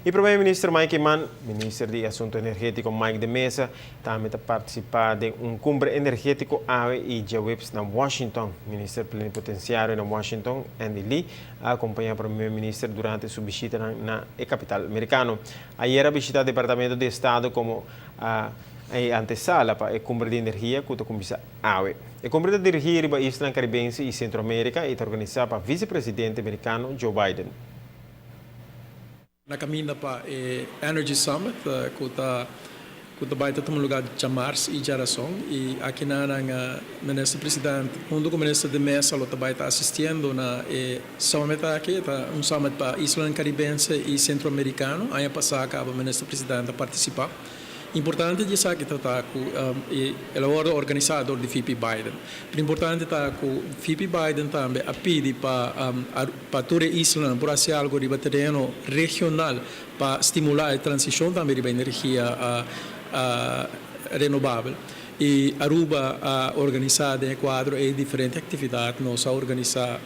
E primeiro-ministro Mike Mann, ministro de Assunto Energético Mike de Mesa, também está participando de cumbre energético AWE e JWIPS na Washington. Ministro plenipotenciário na Washington, Andy Lee, acompanha o primeiro-ministro durante sua visita na capital americana. Ayer visitó el Departamento de Estado como antesala para a cumbre de energia que começa AWE. A cumbre de energia riba Isla Caribense e Centro-América é organizada para vice-presidente americano Joe Biden. Na caminha para o Energy Summit, que vai ter lugar de março e geração, e aqui na ministro presidente, junto com o ministro de Mesa, ele vai estar assistindo na summit aqui, summit para Isla Caribense e Centro-Americano. Aí passar acaba o ministro presidente a participar. Importante dizer que está com o organizador de FIPI Biden. Importante está com o FIPI Biden também a pedir para toda a isla por fazer algo de terreno regional para estimular a transição também de energia renovável. E Aruba a organizada em quadro e diferentes atividades. Nós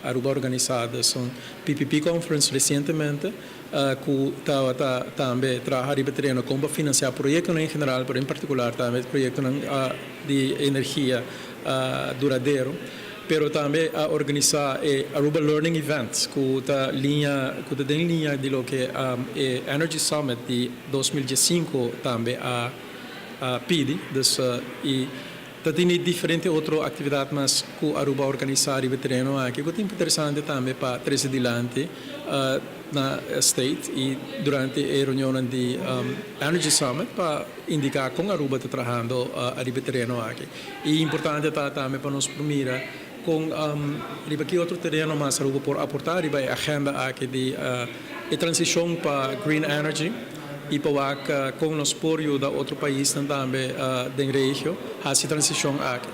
Aruba organizada são PPP Conference recentemente, que está também trabalhando em terreno como financiar projetos em geral, mas em particular também projetos de energia duradouro. Pero também a organizar Aruba Learning Events, que está em linha de lo que Energy Summit de 2015 também pede, e tem diferentes outras atividades mas que Aruba organizar em terreno aqui, que é interessante também para presidente na state e durante a reunião de Energy Summit para indicar como Aruba está trabalhando em terreno aqui. E importante está também para nós primeiro com que outro terreno mas Aruba por aportar a agenda aqui de transição para green energy e para com o apoio de outro país também da região a essa transição aqui.